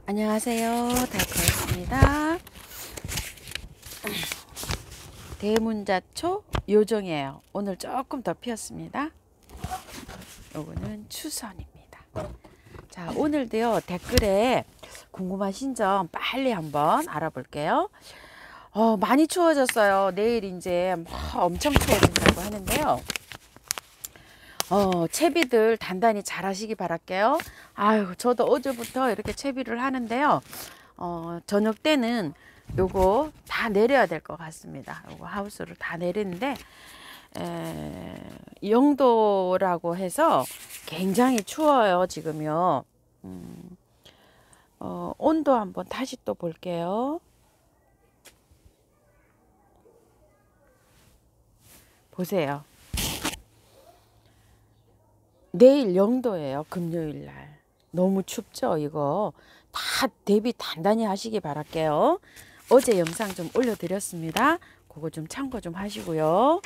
안녕하세요, 달커였습니다. 대문자초 요정이에요. 오늘 조금 더 피었습니다. 요거는 추선입니다. 자, 오늘도요 댓글에 궁금하신 점 빨리 한번 알아볼게요. 많이 추워졌어요. 내일 이제 엄청 추워진다고 하는데요. 채비들 단단히 잘 하시기 바랄게요. 아유, 저도 어제부터 이렇게 채비를 하는데요. 저녁 때는 요거 다 내려야 될 것 같습니다. 요거 하우스를 다 내리는데, 영도라고 해서 굉장히 추워요, 지금요. 온도 한번 다시 또 볼게요. 보세요. 내일 0도예요. 금요일 날. 너무 춥죠, 이거. 다 대비 단단히 하시기 바랄게요. 어제 영상 좀 올려드렸습니다. 그거 좀 참고 좀 하시고요.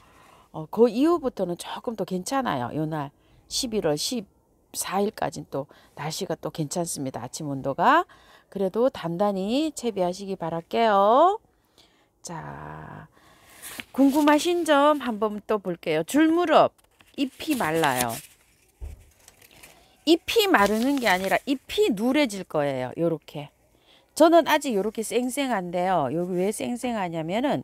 그 이후부터는 조금 더 괜찮아요. 요날 11월 14일까지는 또 날씨가 또 괜찮습니다. 아침 온도가. 그래도 단단히 채비하시기 바랄게요. 자, 궁금하신 점 한번 또 볼게요. 줄무릎 잎이 말라요. 잎이 마르는 게 아니라 잎이 누래질 거예요. 요렇게. 저는 아직 요렇게 쌩쌩한데요. 여기 왜 쌩쌩하냐면은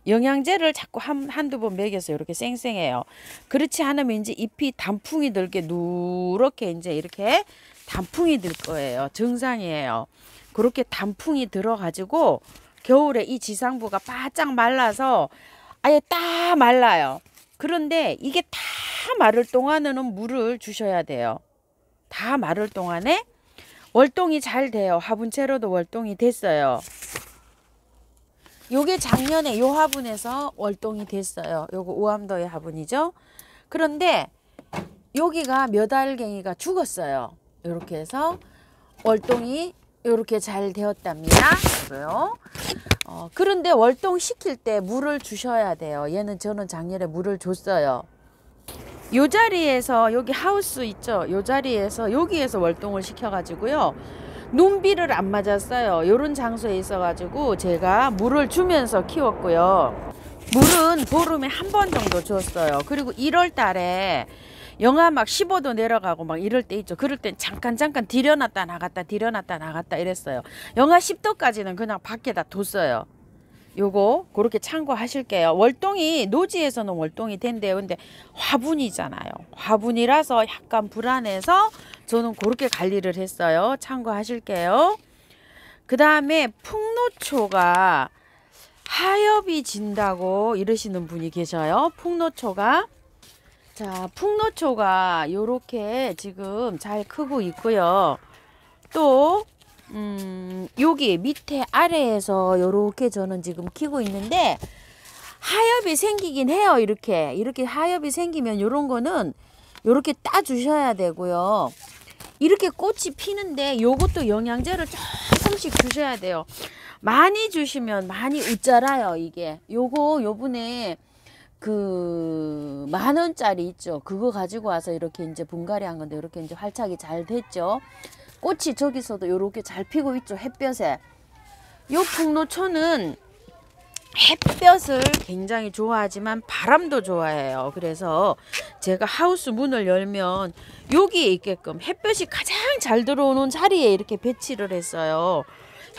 영양제를 자꾸 한두 번 먹여서 요렇게 쌩쌩해요. 그렇지 않으면 이제 잎이 단풍이 들게 누렇게 이제 이렇게 단풍이 들 거예요. 정상이에요. 그렇게 단풍이 들어가지고 겨울에 이 지상부가 바짝 말라서 아예 딱 말라요. 그런데 이게 다 마를 동안에는 물을 주셔야 돼요. 다 마를 동안에 월동이 잘 돼요. 화분채로도 월동이 됐어요. 요게 작년에 요 화분에서 월동이 됐어요. 요거 우암도의 화분이죠. 그런데 여기가 몇 알갱이가 죽었어요. 요렇게 해서 월동이 요렇게 잘 되었답니다. 그래요. 그런데 월동 시킬 때 물을 주셔야 돼요. 얘는 저는 작년에 물을 줬어요. 요 자리에서 여기 하우스 있죠. 요 자리에서 여기에서 월동을 시켜가지고요. 눈비를 안 맞았어요. 요런 장소에 있어가지고 제가 물을 주면서 키웠고요. 물은 보름에 한 번 정도 줬어요. 그리고 1월 달에 영하 막 15도 내려가고 막 이럴 때 있죠. 그럴 땐 잠깐 들여놨다 나갔다 들여놨다 나갔다 이랬어요. 영하 10도까지는 그냥 밖에다 뒀어요. 요거 그렇게 참고하실게요. 월동이 노지에서는 월동이 된대요. 근데 화분이잖아요. 화분이라서 약간 불안해서 저는 그렇게 관리를 했어요. 참고하실게요. 그 다음에 풍노초가 하엽이 진다고 이러시는 분이 계셔요. 풍노초가. 자, 풍노초가 요렇게 지금 잘 크고 있고요. 또 여기 밑에 아래에서 요렇게 저는 지금 키고 있는데 하엽이 생기긴 해요. 이렇게 하엽이 생기면 요런 거는 요렇게 따 주셔야 되고요. 이렇게 꽃이 피는데 요것도 영양제를 조금씩 주셔야 돼요. 많이 주시면 많이 웃자라요. 이게 요번에 그 10,000원짜리 있죠. 그거 가지고 와서 이렇게 이제 분갈이 한 건데 이렇게 이제 활착이 잘 됐죠. 꽃이 저기서도 이렇게 잘 피고 있죠. 햇볕에. 요 풍노초는 햇볕을 굉장히 좋아하지만 바람도 좋아해요. 그래서 제가 하우스 문을 열면 여기에 있게끔 햇볕이 가장 잘 들어오는 자리에 이렇게 배치를 했어요.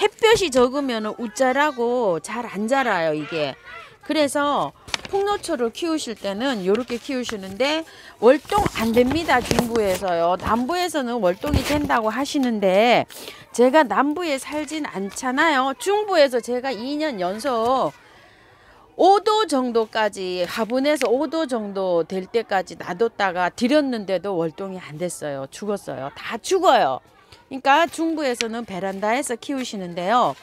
햇볕이 적으면 웃자라고 잘 안 자라요, 이게. 그래서 풍노초를 키우실 때는 이렇게 키우시는데 월동 안 됩니다. 중부에서요. 남부에서는 월동이 된다고 하시는데 제가 남부에 살진 않잖아요. 중부에서 제가 2년 연속 5도 정도까지 화분에서 5도 정도 될 때까지 놔뒀다가 들였는데도 월동이 안 됐어요. 죽었어요. 다 죽어요. 그러니까 중부에서는 베란다에서 키우시는데요.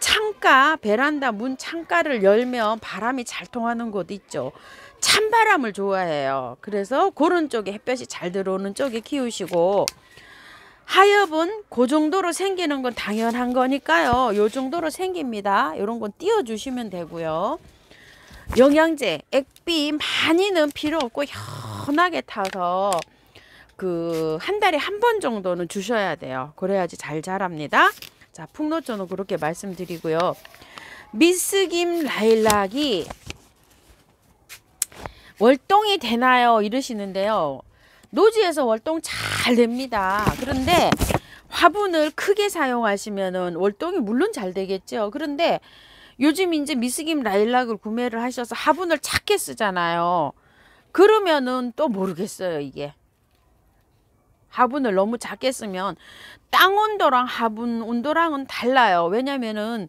창가, 베란다 문 창가를 열면 바람이 잘 통하는 곳 있죠. 찬바람을 좋아해요. 그래서 그런 쪽에 햇볕이 잘 들어오는 쪽에 키우시고, 하엽은 그 정도로 생기는 건 당연한 거니까요. 요 정도로 생깁니다. 이런 건 띄워주시면 되고요. 영양제, 액비 많이는 필요 없고 현하게 타서 한 달에 한 번 정도는 주셔야 돼요. 그래야지 잘 자랍니다. 자, 풍노초는 그렇게 말씀드리고요. 미스김 라일락이 월동이 되나요? 이러시는데요. 노지에서 월동 잘 됩니다. 그런데 화분을 크게 사용하시면은 월동이 물론 잘 되겠죠. 그런데 요즘 이제 미스김 라일락을 구매를 하셔서 화분을 작게 쓰잖아요. 그러면은 또 모르겠어요. 이게 화분을 너무 작게 쓰면 땅 온도랑 화분 온도랑은 달라요. 왜냐면은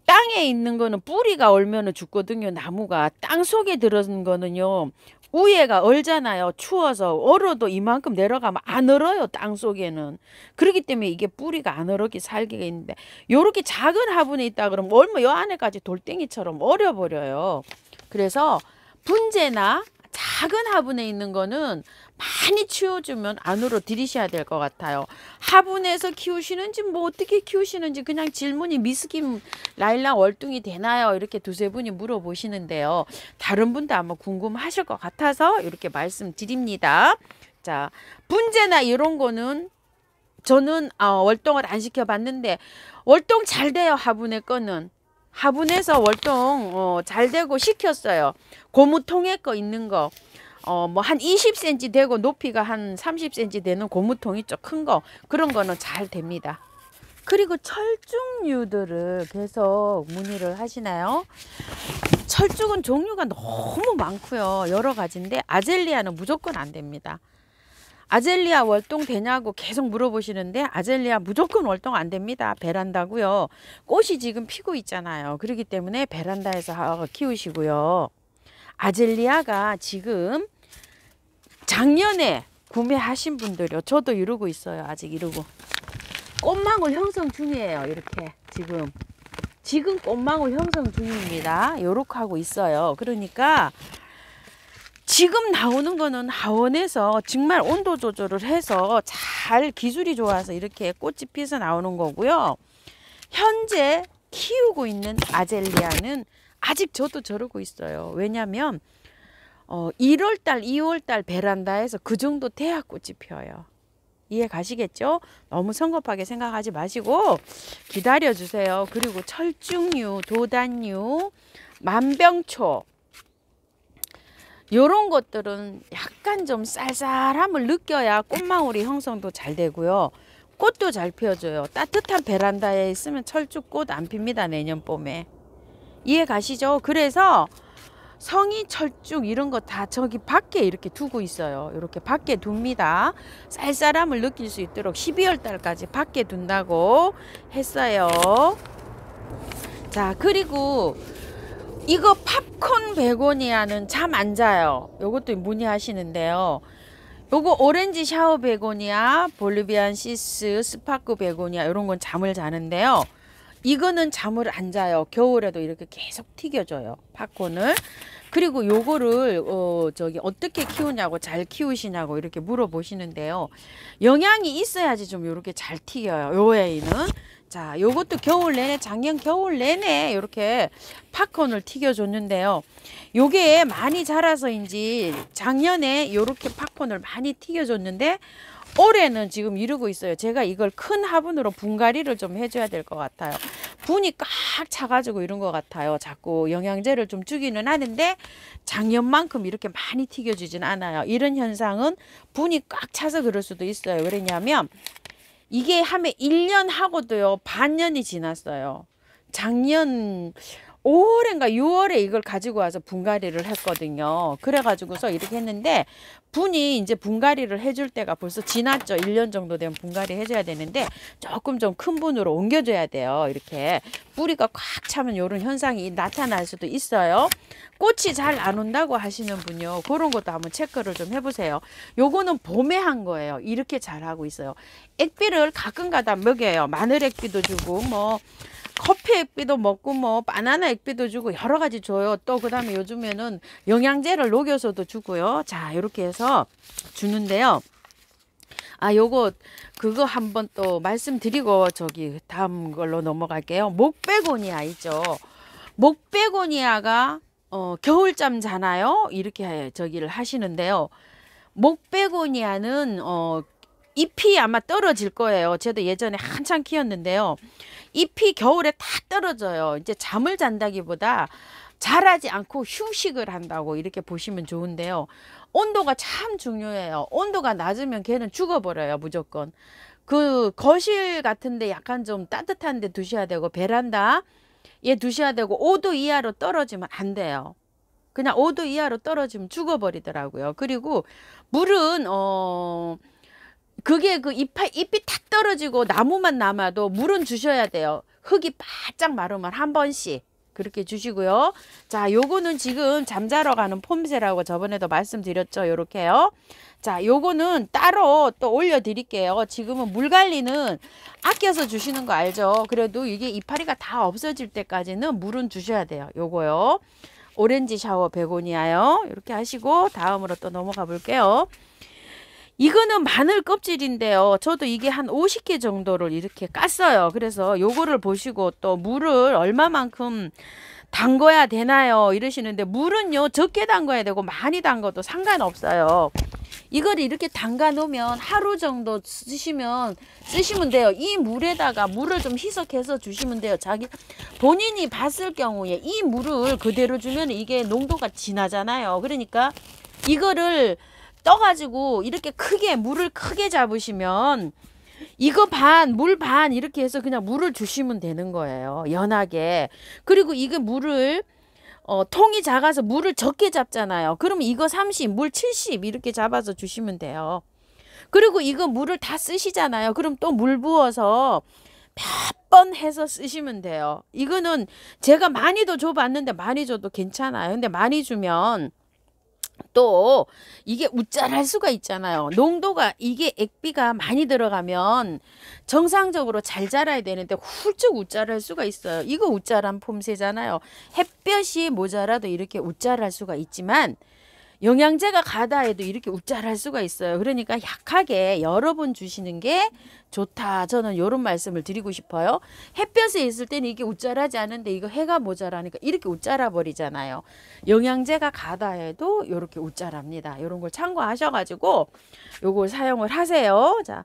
땅에 있는 거는 뿌리가 얼면은 죽거든요. 나무가 땅 속에 들어있는 거는요, 위에가 얼잖아요. 추워서 얼어도 이만큼 내려가면 안 얼어요. 땅 속에는. 그렇기 때문에 이게 뿌리가 안 얼었게 살기가 있는데, 요렇게 작은 화분에 있다 그러면 얼마 요 안에까지 돌덩이처럼 얼어버려요. 그래서 분재나 작은 화분에 있는 거는 많이 치워주면 안으로 들이셔야 될 것 같아요. 화분에서 키우시는지 뭐 어떻게 키우시는지 그냥 질문이 미스김 라일락 월등이 되나요? 이렇게 두세 분이 물어보시는데요. 다른 분도 아마 궁금하실 것 같아서 이렇게 말씀드립니다. 자, 분재나 이런 거는 저는 월동을 안 시켜봤는데 월동 잘 돼요. 화분의 거는. 화분에서 월동 잘 되고 시켰어요. 고무통에 거 있는 거. 뭐 한 20cm 되고 높이가 한 30cm 되는 고무통 있죠. 큰 거. 그런 거는 잘 됩니다. 그리고 철쭉류들을 계속 문의를 하시나요? 철쭉은 종류가 너무 많고요. 여러 가지인데 아젤리아는 무조건 안 됩니다. 아젤리아 월동 되냐고 계속 물어보시는데 아젤리아 무조건 월동 안 됩니다. 베란다고요. 꽃이 지금 피고 있잖아요. 그렇기 때문에 베란다에서 키우시고요. 아젤리아가 지금 작년에 구매하신 분들이요. 저도 이러고 있어요. 아직 이러고. 꽃망울 형성 중이에요. 이렇게 지금 꽃망울 형성 중입니다. 요렇게 하고 있어요. 그러니까 지금 나오는 거는 하원에서 정말 온도 조절을 해서 잘 기술이 좋아서 이렇게 꽃이 피어서 나오는 거고요. 현재 키우고 있는 아젤리아는 아직 저도 저러고 있어요. 왜냐면 1월달, 2월달 베란다에서 그 정도 돼야 꽃이 피어요. 이해 가시겠죠? 너무 성급하게 생각하지 마시고 기다려 주세요. 그리고 철쭉류, 도단류, 만병초 요런 것들은 약간 좀 쌀쌀함을 느껴야 꽃망울이 형성도 잘 되고요. 꽃도 잘 피어줘요. 따뜻한 베란다에 있으면 철쭉꽃 안 핍니다. 내년 봄에. 이해 가시죠? 그래서 성이 철쭉 이런 거 다 저기 밖에 이렇게 두고 있어요. 이렇게 밖에 둡니다. 쌀쌀함을 느낄 수 있도록 12월 달까지 밖에 둔다고 했어요. 자, 그리고 이거 팝콘 베고니아는 잠 안 자요. 요것도 문의하시는데요. 요거 오렌지 샤워 베고니아, 볼리비안 시스, 스파크 베고니아 이런 건 잠을 자는데요. 이거는 잠을 안 자요. 겨울에도 이렇게 계속 튀겨줘요. 팝콘을. 그리고 요거를 어떻게 키우냐고, 잘 키우시냐고 이렇게 물어보시는데요. 영양이 있어야지 좀 이렇게 잘 튀겨요. 요 애는. 자, 요것도 겨울 내내, 작년 겨울 내내 이렇게 팝콘을 튀겨줬는데요. 요게 많이 자라서인지 작년에 요렇게 팝콘을 많이 튀겨줬는데 올해는 지금 이러고 있어요. 제가 이걸 큰 화분으로 분갈이를 좀 해줘야 될 것 같아요. 분이 꽉 차가지고 이런 것 같아요. 자꾸 영양제를 좀 주기는 하는데 작년만큼 이렇게 많이 튀겨주진 않아요. 이런 현상은 분이 꽉 차서 그럴 수도 있어요. 왜냐면 이게 하면 1년 하고도요. 반년이 지났어요. 작년 5월인가 6월에 이걸 가지고 와서 분갈이를 했거든요. 그래가지고서 이렇게 했는데 분이 이제 분갈이를 해줄 때가 벌써 지났죠. 1년 정도 되면 분갈이 해줘야 되는데 조금 좀 큰 분으로 옮겨줘야 돼요. 이렇게 뿌리가 꽉 차면 이런 현상이 나타날 수도 있어요. 꽃이 잘 안 온다고 하시는 분요. 그런 것도 한번 체크를 좀 해보세요. 요거는 봄에 한 거예요. 이렇게 잘하고 있어요. 액비를 가끔가다 먹여요. 마늘 액비도 주고 뭐 커피 액비도 먹고 뭐 바나나 액비도 주고 여러 가지 줘요. 또 그다음에 요즘에는 영양제를 녹여서도 주고요. 자, 이렇게 해서 주는데요. 요거 그거 한번 또 말씀드리고 저기 다음 걸로 넘어갈게요. 목베고니아 있죠. 목베고니아가 겨울잠 자나요? 이렇게 저기를 하시는데요. 목베고니아는 잎이 아마 떨어질 거예요. 저도 예전에 한참 키웠는데요. 잎이 겨울에 다 떨어져요. 이제 잠을 잔다기보다 자라지 않고 휴식을 한다고 이렇게 보시면 좋은데요. 온도가 참 중요해요. 온도가 낮으면 걔는 죽어버려요. 무조건. 그 거실 같은데 약간 좀 따뜻한 데 두셔야 되고 베란다에 두셔야 되고 5도 이하로 떨어지면 안 돼요. 그냥 5도 이하로 떨어지면 죽어버리더라고요. 그리고 물은 그게 그 잎이 탁 떨어지고 나무만 남아도 물은 주셔야 돼요. 흙이 바짝 마르면 한 번씩 그렇게 주시고요. 자, 요거는 지금 잠자러 가는 폼새라고 저번에도 말씀드렸죠. 요렇게요. 자, 요거는 따로 또 올려 드릴게요. 지금은 물 관리는 아껴서 주시는 거 알죠? 그래도 이게 이파리가 다 없어질 때까지는 물은 주셔야 돼요. 요거요. 오렌지 샤워 베고니아요. 이렇게 하시고 다음으로 또 넘어가 볼게요. 이거는 마늘 껍질인데요. 저도 이게 한 50개 정도를 이렇게 깠어요. 그래서 요거를 보시고 또 물을 얼마만큼 담궈야 되나요? 이러시는데 물은요 적게 담궈야 되고 많이 담궈도 상관없어요. 이걸 이렇게 담가 놓으면 하루 정도 쓰시면 돼요. 이 물에다가 물을 좀 희석해서 주시면 돼요. 자기 본인이 봤을 경우에 이 물을 그대로 주면 이게 농도가 진하잖아요. 그러니까 이거를 떠가지고 이렇게 크게 물을 크게 잡으시면 이거 반, 물 반 이렇게 해서 그냥 물을 주시면 되는 거예요. 연하게. 그리고 이거 물을 통이 작아서 물을 적게 잡잖아요. 그럼 이거 30, 물 70 이렇게 잡아서 주시면 돼요. 그리고 이거 물을 다 쓰시잖아요. 그럼 또 물 부어서 몇 번 해서 쓰시면 돼요. 이거는 제가 많이도 줘봤는데 많이 줘도 괜찮아요. 근데 많이 주면 또 이게 우짜할 수가 있잖아요. 농도가 이게 액비가 많이 들어가면 정상적으로 잘 자라야 되는데 훌쩍 우짜할 수가 있어요. 이거 우짜란 폼새잖아요. 햇볕이 모자라도 이렇게 우짜할 수가 있지만 영양제가 가다 해도 이렇게 우짜할 수가 있어요. 그러니까 약하게 여러 번 주시는 게 좋다. 저는 이런 말씀을 드리고 싶어요. 햇볕에 있을 때는 이게 우짜하지 않은데 이거 해가 모자라니까 이렇게 우짜라 버리잖아요. 영양제가 가다 해도 이렇게 우짜랍니다. 이런 걸 참고하셔가지고 요걸 사용을 하세요. 자,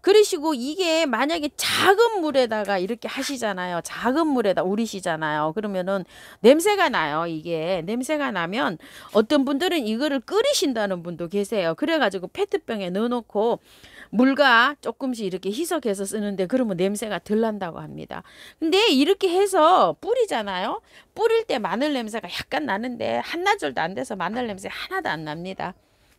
그러시고 이게 만약에 작은 물에다가 이렇게 하시잖아요. 작은 물에다 우리시잖아요. 그러면은 냄새가 나요. 이게 냄새가 나면 어떤 분들은 이거를 끓이신다는 분도 계세요. 그래가지고 페트병에 넣어놓고 물과 조금씩 이렇게 희석해서 쓰는데 그러면 냄새가 덜 난다고 합니다. 근데 이렇게 해서 뿌리잖아요. 뿌릴 때 마늘 냄새가 약간 나는데 한나절도 안 돼서 마늘 냄새 하나도 안 납니다.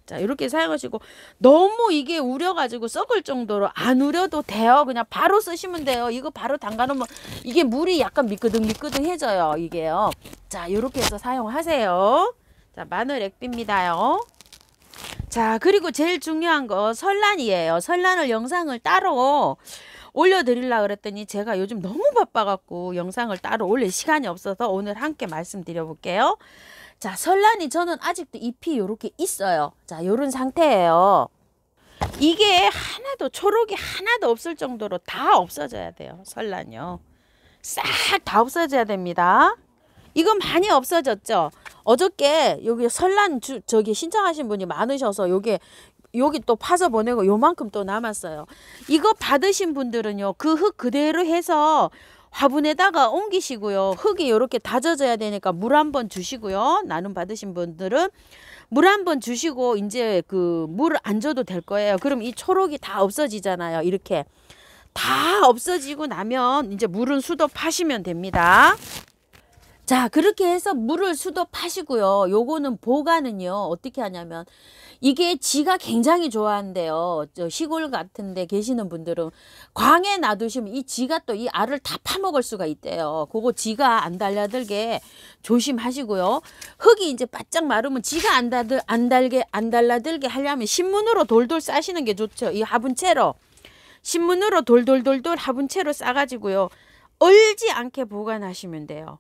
자, 이렇게 사용하시고 너무 이게 우려가지고 썩을 정도로 안 우려도 돼요. 그냥 바로 쓰시면 돼요. 이거 바로 담가놓으면 이게 물이 약간 미끄덩미끄덩해져요. 이게요. 자, 이렇게 해서 사용하세요. 자, 마늘 액비입니다요. 자, 그리고 제일 중요한 거 설란이에요. 설란을 영상을 따로 올려드리려고 그랬더니 제가 요즘 너무 바빠갖고 영상을 따로 올릴 시간이 없어서 오늘 함께 말씀드려 볼게요. 자, 설란이 저는 아직도 잎이 이렇게 있어요. 자, 요런 상태예요. 이게 하나도 초록이 하나도 없을 정도로 다 없어져야 돼요. 설란요. 싹 다 없어져야 됩니다. 이건 많이 없어졌죠. 어저께 여기 설란 저기 신청하신 분이 많으셔서 여기 또 파서 보내고 요만큼 또 남았어요. 이거 받으신 분들은요. 그 흙 그대로 해서 화분에다가 옮기시고요. 흙이 이렇게 다져져야 되니까 물 한번 주시고요. 나눔 받으신 분들은 물 한번 주시고 이제 그 물을 안 줘도 될 거예요. 그럼 이 초록이 다 없어지잖아요. 이렇게 다 없어지고 나면 이제 물은 수도파시면 됩니다. 자, 그렇게 해서 물을 수도파시고요. 요거는 보관은요. 어떻게 하냐면 이게 지가 굉장히 좋아한대요. 저 시골 같은 데 계시는 분들은 광에 놔두시면 이 지가 또 이 알을 다 파먹을 수가 있대요. 그거 지가 안 달라들게 조심하시고요. 흙이 이제 바짝 마르면 지가 안 달라들게 하려면 신문으로 돌돌 싸시는 게 좋죠. 이 화분채로. 신문으로 돌돌돌돌 화분채로 싸가지고요. 얼지 않게 보관하시면 돼요.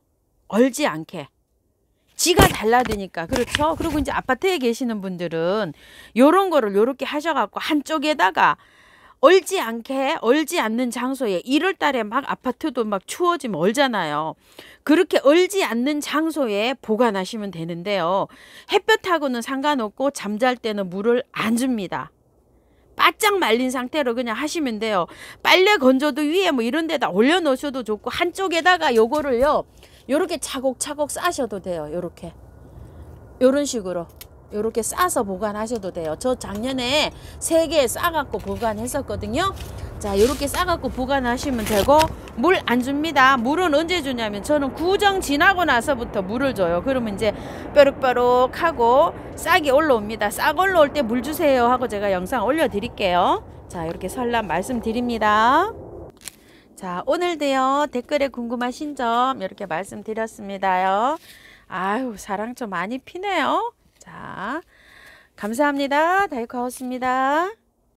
얼지 않게. 지가 달라드니까. 그렇죠. 그리고 이제 아파트에 계시는 분들은 요런 거를 요렇게 하셔갖고 한쪽에다가 얼지 않는 장소에 1월 달에 막 아파트도 막 추워지면 얼잖아요. 그렇게 얼지 않는 장소에 보관하시면 되는데요. 햇볕하고는 상관없고 잠잘 때는 물을 안 줍니다. 바짝 말린 상태로 그냥 하시면 돼요. 빨래 건조도 위에 뭐 이런 데다 올려 놓으셔도 좋고, 한쪽에다가 요거를요 요렇게 차곡차곡 싸셔도 돼요. 요렇게 요런 식으로 요렇게 싸서 보관하셔도 돼요. 저 작년에 3개 싸갖고 보관했었거든요. 자, 요렇게 싸갖고 보관하시면 되고, 물 안 줍니다. 물은 언제 주냐면 저는 구정 지나고 나서부터 물을 줘요. 그러면 이제 뾰룩뾰룩하고 싹이 올라옵니다. 싹 올라올 때 물 주세요 하고 제가 영상 올려드릴게요. 자, 이렇게 설람 말씀드립니다. 자, 오늘도요 댓글에 궁금하신 점 이렇게 말씀드렸습니다요. 아유, 사랑 좀 많이 피네요. 자, 감사합니다. 다이코하우스입니다.